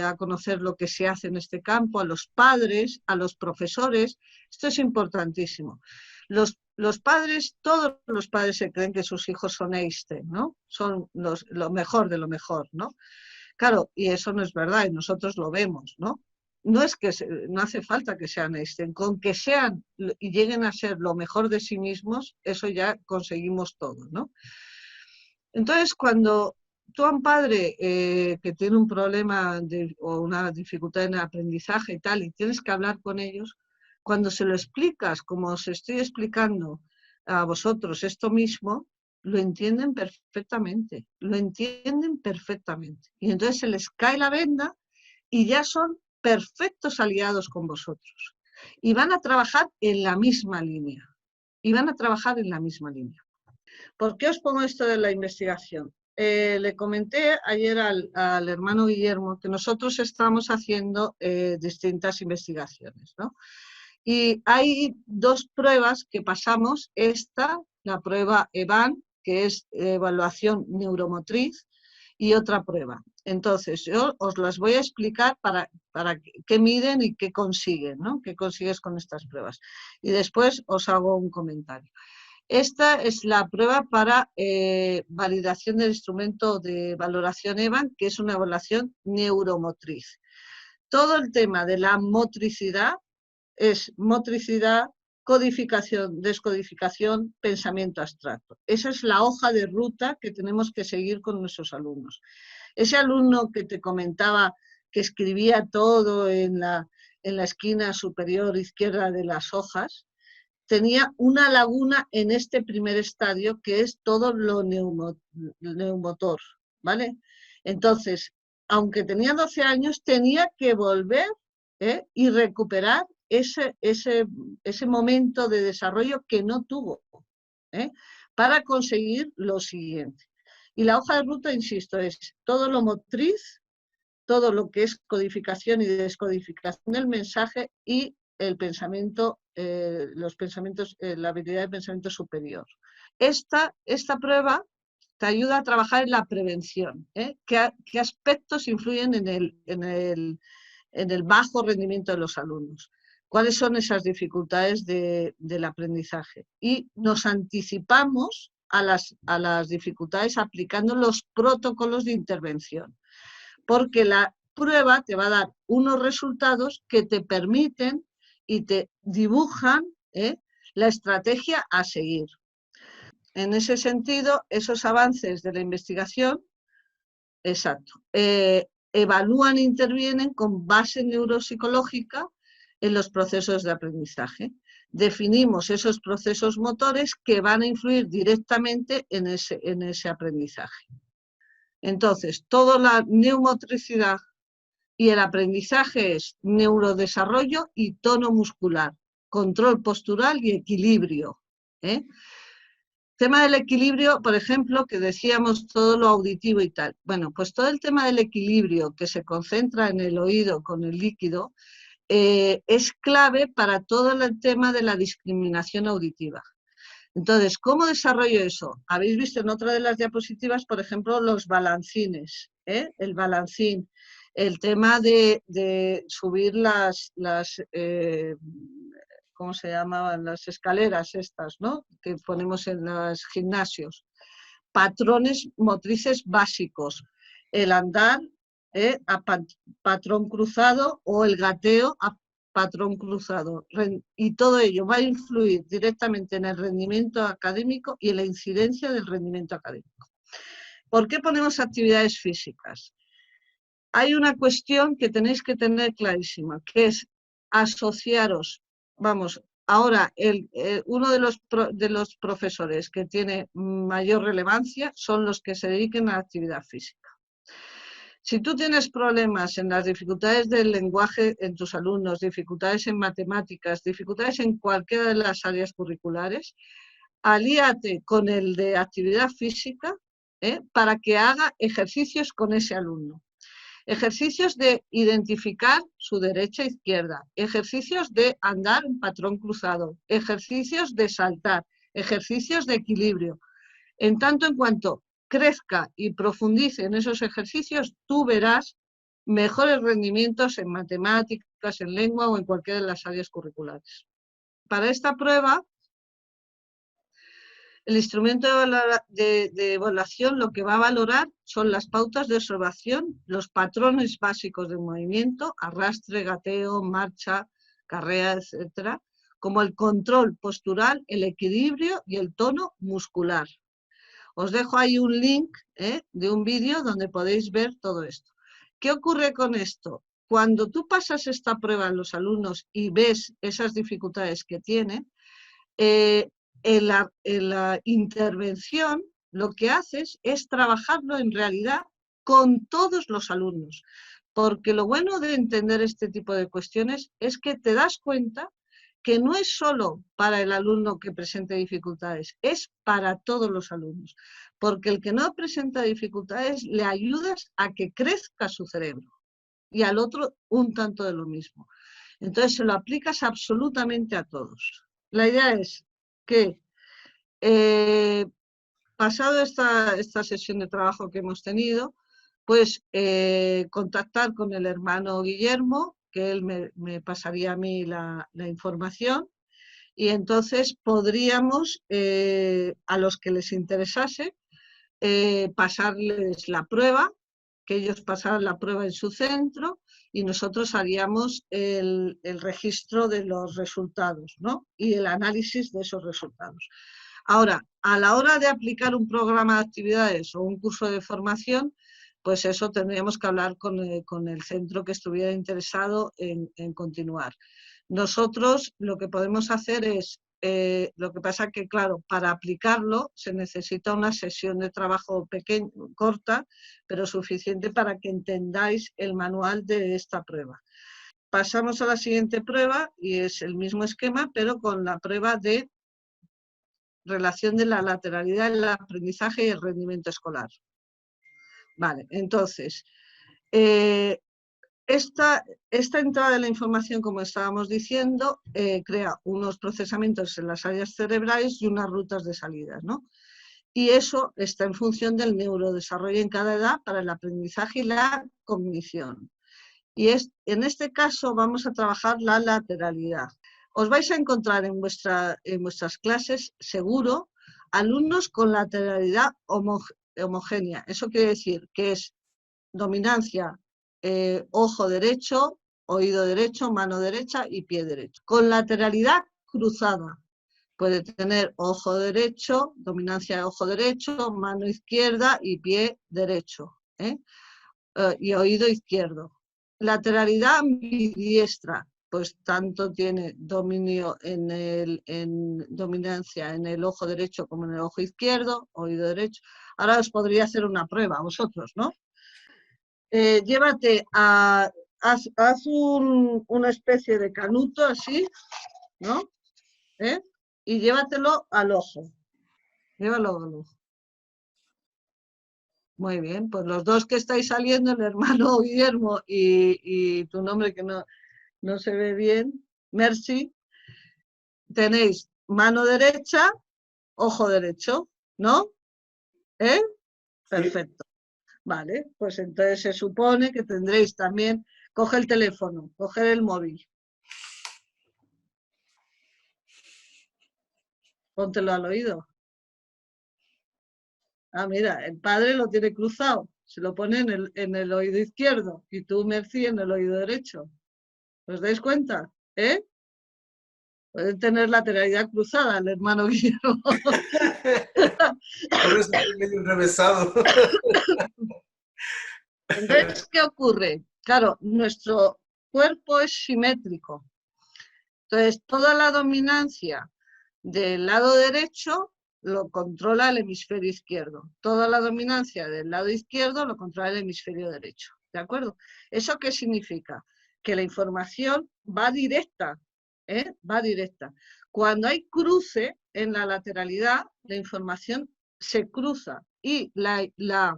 a conocer lo que se hace en este campo a los padres, a los profesores. Esto es importantísimo. Los los padres, todos los padres se creen que sus hijos son Einstein, ¿no? Son lo mejor de lo mejor, ¿no? Claro, y eso no es verdad, y nosotros lo vemos, ¿no? No es que no hace falta que sean Einstein, con que sean y lleguen a ser lo mejor de sí mismos, eso ya conseguimos todo, ¿no? Entonces, cuando tú a un padre que tiene un problema o una dificultad en el aprendizaje y tal, y tienes que hablar con ellos, cuando se lo explicas, como os estoy explicando a vosotros esto mismo, lo entienden perfectamente, lo entienden perfectamente. Y entonces se les cae la venda y ya son perfectos aliados con vosotros. Y van a trabajar en la misma línea. Y van a trabajar en la misma línea. ¿Por qué os pongo esto de la investigación? Le comenté ayer al hermano Guillermo que nosotros estamos haciendo distintas investigaciones, ¿no? Y hay dos pruebas que pasamos. Esta, la prueba EVAN, que es evaluación neuromotriz, y otra prueba. Entonces, yo os las voy a explicar para qué miden y qué consiguen, ¿no? ¿Qué consigues con estas pruebas? Y después os hago un comentario. Esta es la prueba para validación del instrumento de valoración EVAN, que es una evaluación neuromotriz. Todo el tema de la motricidad es motricidad, codificación, descodificación, pensamiento abstracto. Esa es la hoja de ruta que tenemos que seguir con nuestros alumnos. Ese alumno que te comentaba que escribía todo en la esquina superior izquierda de las hojas, tenía una laguna en este primer estadio, que es todo lo neumotor, ¿vale? Entonces, aunque tenía 12 años, tenía que volver y recuperar ese momento de desarrollo que no tuvo, para conseguir lo siguiente. Y la hoja de ruta, insisto, es todo lo motriz, todo lo que es codificación y descodificación del mensaje y el pensamiento, la habilidad de pensamiento superior. Esta prueba te ayuda a trabajar en la prevención. ¿Qué aspectos influyen en el bajo rendimiento de los alumnos? ¿Cuáles son esas dificultades del aprendizaje? Y nos anticipamos a las dificultades aplicando los protocolos de intervención, porque la prueba te va a dar unos resultados que te permiten y te dibujan la estrategia a seguir. En ese sentido, esos avances de la investigación, exacto, evalúan e intervienen con base neuropsicológica en los procesos de aprendizaje. Definimos esos procesos motores que van a influir directamente en ese aprendizaje. Entonces, toda la neuromotricidad y el aprendizaje es neurodesarrollo y tono muscular, control postural y equilibrio. Tema del equilibrio, por ejemplo, que decíamos todo lo auditivo y tal. Bueno, pues todo el tema del equilibrio que se concentra en el oído con el líquido es clave para todo el tema de la discriminación auditiva. Entonces, ¿cómo desarrollo eso? Habéis visto en otra de las diapositivas, por ejemplo, los balancines, el balancín, el tema de subir ¿cómo se llamaban? Las escaleras estas, ¿no? Que ponemos en los gimnasios. Patrones motrices básicos, el andar a patrón cruzado o el gateo a patrón cruzado. Y todo ello va a influir directamente en el rendimiento académico y en la incidencia del rendimiento académico. ¿Por qué ponemos actividades físicas? Hay una cuestión que tenéis que tener clarísima, que es asociaros, vamos, ahora uno de los profesores que tiene mayor relevancia son los que se dediquen a la actividad física. Si tú tienes problemas en las dificultades del lenguaje en tus alumnos, dificultades en matemáticas, dificultades en cualquiera de las áreas curriculares, alíate con el de actividad física para que haga ejercicios con ese alumno. Ejercicios de identificar su derecha e izquierda, ejercicios de andar en patrón cruzado, ejercicios de saltar, ejercicios de equilibrio. En tanto en cuanto crezca y profundice en esos ejercicios, tú verás mejores rendimientos en matemáticas, en lengua o en cualquiera de las áreas curriculares. Para esta prueba El instrumento de evaluación lo que va a valorar son las pautas de observación, los patrones básicos de movimiento, arrastre, gateo, marcha, carrera, etcétera, como el control postural, el equilibrio y el tono muscular. Os dejo ahí un link de un vídeo donde podéis ver todo esto. ¿Qué ocurre con esto? Cuando tú pasas esta prueba a los alumnos y ves esas dificultades que tienen, en la intervención lo que haces es trabajarlo en realidad con todos los alumnos. Porque lo bueno de entender este tipo de cuestiones es que te das cuenta que no es solo para el alumno que presente dificultades, es para todos los alumnos. Porque el que no presenta dificultades le ayudas a que crezca su cerebro y al otro un tanto de lo mismo. Entonces se lo aplicas absolutamente a todos. La idea es que pasado esta sesión de trabajo que hemos tenido, pues contactar con el hermano Guillermo, que él me pasaría a mí la información, y entonces podríamos, a los que les interesase, pasarles la prueba, que ellos pasaran la prueba en su centro y nosotros haríamos el registro de los resultados, ¿no? Y el análisis de esos resultados. Ahora, a la hora de aplicar un programa de actividades o un curso de formación, pues eso tendríamos que hablar con el centro que estuviera interesado en continuar. Nosotros lo que podemos hacer es, lo que pasa que, claro, para aplicarlo se necesita una sesión de trabajo pequeña, corta, pero suficiente para que entendáis el manual de esta prueba. Pasamos a la siguiente prueba y es el mismo esquema, pero con la prueba de relación de la lateralidad, el aprendizaje y el rendimiento escolar. Vale, entonces, esta entrada de la información, como estábamos diciendo, crea unos procesamientos en las áreas cerebrales y unas rutas de salida, ¿no? Y eso está en función del neurodesarrollo en cada edad para el aprendizaje y la cognición. Y en este caso vamos a trabajar la lateralidad. Os vais a encontrar en vuestras clases, seguro, alumnos con lateralidad homogénea. Eso quiere decir que es dominancia, ojo derecho, oído derecho, mano derecha y pie derecho. Con lateralidad cruzada. Puede tener ojo derecho, dominancia de ojo derecho, mano izquierda y pie derecho. Y oído izquierdo. Lateralidad ambidiestra, pues tanto tiene dominio en dominancia en el ojo derecho como en el ojo izquierdo, oído derecho. Ahora os podría hacer una prueba a vosotros, ¿no? Llévate haz una especie de canuto así, ¿no? Y llévatelo al ojo. Llévalo al ojo. Muy bien, pues los dos que estáis saliendo, el hermano Guillermo y tu nombre que no se ve bien, Mercy, tenéis mano derecha, ojo derecho, ¿no? Perfecto. Vale, pues entonces se supone que tendréis también, coge el teléfono, coge el móvil. Póntelo al oído. Ah, mira, el padre lo tiene cruzado, se lo pone en el oído izquierdo y tú, Mercy, en el oído derecho. ¿Os dais cuenta? Pueden tener lateralidad cruzada el hermano Guillermo. Por eso estoy medio enrevesado. Entonces, ¿qué ocurre? Claro, nuestro cuerpo es simétrico. Entonces, toda la dominancia del lado derecho lo controla el hemisferio izquierdo. Toda la dominancia del lado izquierdo lo controla el hemisferio derecho. ¿De acuerdo? ¿Eso qué significa? Que la información va directa. Va directa. Cuando hay cruce en la lateralidad, la información se cruza y la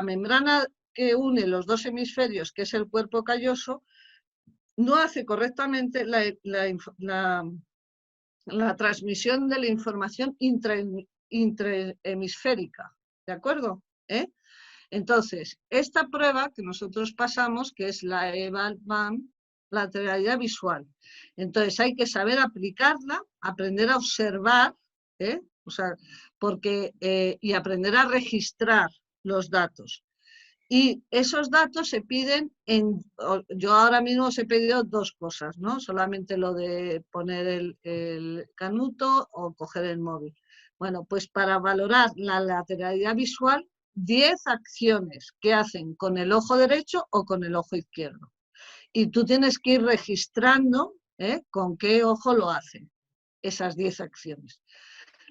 membrana que une los dos hemisferios, que es el cuerpo calloso, no hace correctamente la transmisión de la información intrahemisférica, ¿de acuerdo? Entonces, esta prueba que nosotros pasamos, que es la EVAL-BAM, lateralidad visual. Entonces hay que saber aplicarla, aprender a observar, o sea, y aprender a registrar los datos. Y esos datos se piden yo ahora mismo os he pedido 2 cosas, ¿no? Solamente lo de poner el canuto o coger el móvil. Bueno, pues para valorar la lateralidad visual, 10 acciones que hacen con el ojo derecho o con el ojo izquierdo. Y tú tienes que ir registrando con qué ojo lo hacen esas 10 acciones.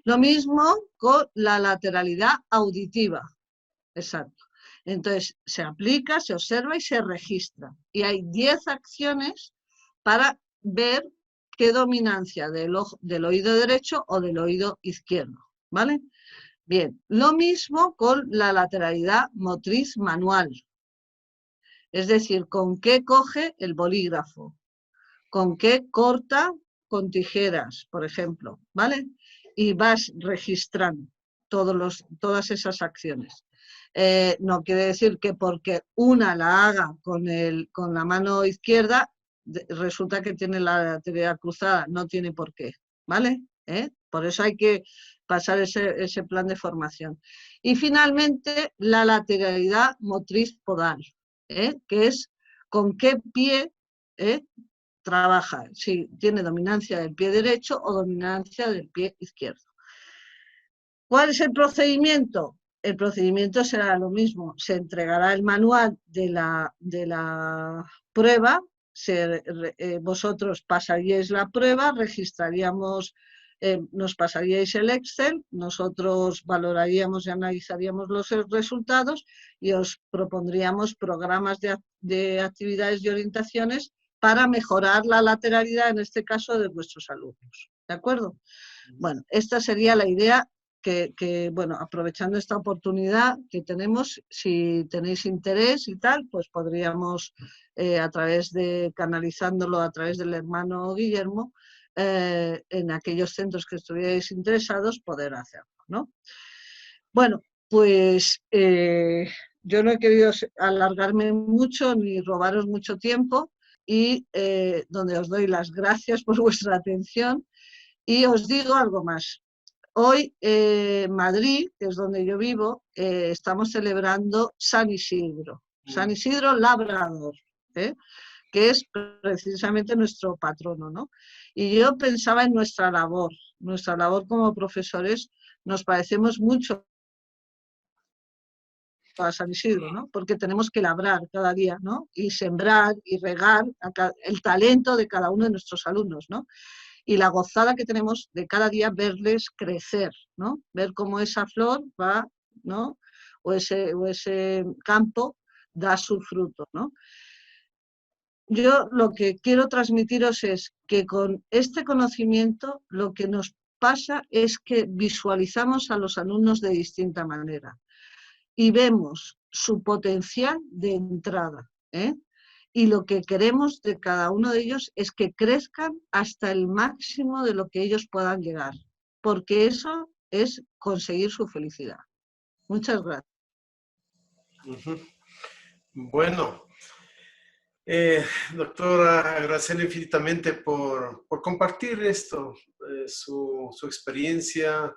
Lo mismo con la lateralidad auditiva. Exacto. Entonces, se aplica, se observa y se registra. Y hay 10 acciones para ver qué dominancia del oído derecho o del oído izquierdo. ¿Vale? Bien, lo mismo con la lateralidad motriz manual. Es decir, con qué coge el bolígrafo, con qué corta con tijeras, por ejemplo. ¿Vale? Y vas registrando todas esas acciones. No quiere decir que porque una la haga con la mano izquierda, resulta que tiene la lateralidad cruzada, no tiene por qué, ¿vale? Por eso hay que pasar ese plan de formación. Y finalmente, la lateralidad motriz podal, que es con qué pie trabaja, si tiene dominancia del pie derecho o dominancia del pie izquierdo. ¿Cuál es el procedimiento? El procedimiento será lo mismo, se entregará el manual de la prueba, vosotros pasaríais la prueba, nos pasaríais el Excel, nosotros valoraríamos y analizaríamos los resultados y os propondríamos programas de actividades y orientaciones para mejorar la lateralidad, en este caso, de vuestros alumnos. ¿De acuerdo? Bueno, esta sería la idea. Bueno, aprovechando esta oportunidad que tenemos, si tenéis interés y tal, pues podríamos, canalizándolo a través del hermano Guillermo, en aquellos centros que estuvierais interesados, poder hacerlo, ¿no? Bueno, pues yo no he querido alargarme mucho ni robaros mucho tiempo y donde os doy las gracias por vuestra atención y os digo algo más. Hoy en Madrid, que es donde yo vivo, estamos celebrando San Isidro Labrador, que es precisamente nuestro patrono, ¿no? Y yo pensaba en nuestra labor como profesores, nos parecemos mucho a San Isidro, ¿no? Porque tenemos que labrar cada día, ¿no? Y sembrar y regar el talento de cada uno de nuestros alumnos, ¿no? Y la gozada que tenemos de cada día verles crecer, ¿no? Ver cómo esa flor va, ¿no? O ese campo da su fruto, ¿no? Yo lo que quiero transmitiros es que con este conocimiento lo que nos pasa es que visualizamos a los alumnos de distinta manera y vemos su potencial de entrada, y lo que queremos de cada uno de ellos es que crezcan hasta el máximo de lo que ellos puedan llegar, porque eso es conseguir su felicidad. Muchas gracias. Bueno, doctora, agradecerle infinitamente por compartir esto, su experiencia,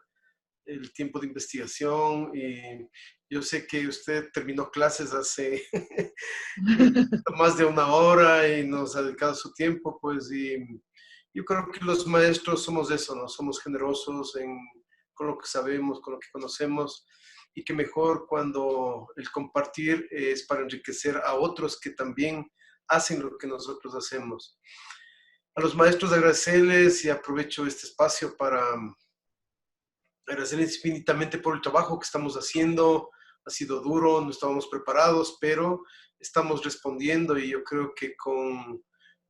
el tiempo de investigación, y yo sé que usted terminó clases hace más de 1 hora y nos ha dedicado su tiempo, pues, y yo creo que los maestros somos eso, ¿no? Somos generosos con lo que sabemos, con lo que conocemos, y que mejor cuando el compartir es para enriquecer a otros que también hacen lo que nosotros hacemos. A los maestros agradecerles, y aprovecho este espacio para agradecerles infinitamente por el trabajo que estamos haciendo. Ha sido duro, no estábamos preparados, pero estamos respondiendo, y yo creo que con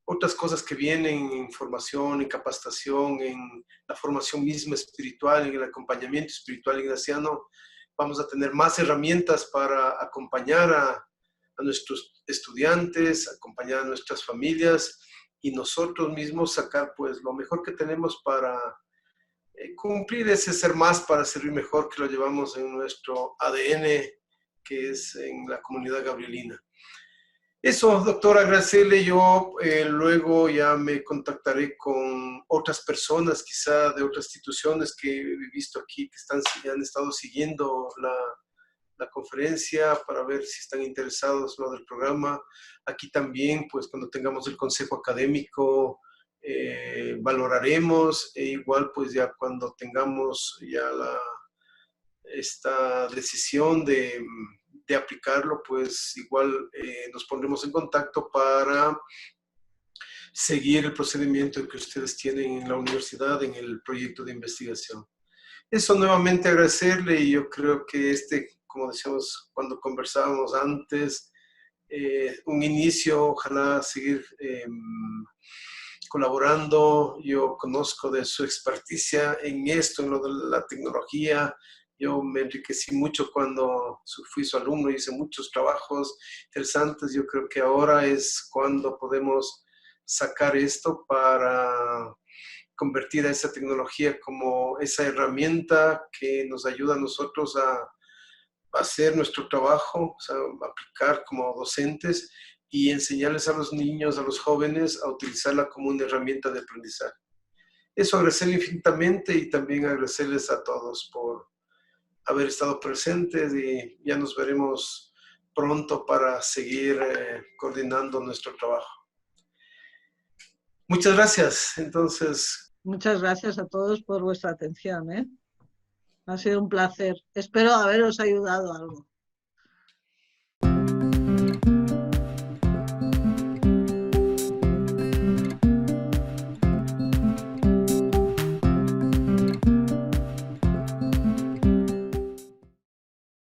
otras cosas que vienen en formación, en capacitación, en la formación misma espiritual, en el acompañamiento espiritual ignaciano, vamos a tener más herramientas para acompañar a nuestros estudiantes, acompañar a nuestras familias y nosotros mismos sacar pues lo mejor que tenemos para cumplir ese ser más, para servir mejor, que lo llevamos en nuestro ADN, que es en la comunidad gabrielina. Eso, doctora, agradecerle. Yo luego ya me contactaré con otras personas, quizá de otras instituciones que he visto aquí, han estado siguiendo la conferencia para ver si están interesados en lo del programa. Aquí también, pues cuando tengamos el consejo académico, valoraremos, e igual pues ya cuando tengamos ya esta decisión de aplicarlo, pues igual nos pondremos en contacto para seguir el procedimiento que ustedes tienen en la universidad en el proyecto de investigación. Eso, nuevamente agradecerle, y yo creo que como decíamos cuando conversábamos antes, un inicio, ojalá seguir colaborando. Yo conozco de su experticia en esto, en lo de la tecnología. Yo me enriquecí mucho cuando fui su alumno, hice muchos trabajos interesantes. Yo creo que ahora es cuando podemos sacar esto para convertir a esa tecnología como esa herramienta que nos ayuda a nosotros a hacer nuestro trabajo, o sea, aplicar como docentes y enseñarles a los niños, a los jóvenes, a utilizarla como una herramienta de aprendizaje. Eso, agradecerle infinitamente, y también agradecerles a todos por haber estado presentes, y ya nos veremos pronto para seguir coordinando nuestro trabajo. Muchas gracias. Entonces, muchas gracias a todos por vuestra atención, ¿eh? Ha sido un placer. Espero haberos ayudado algo.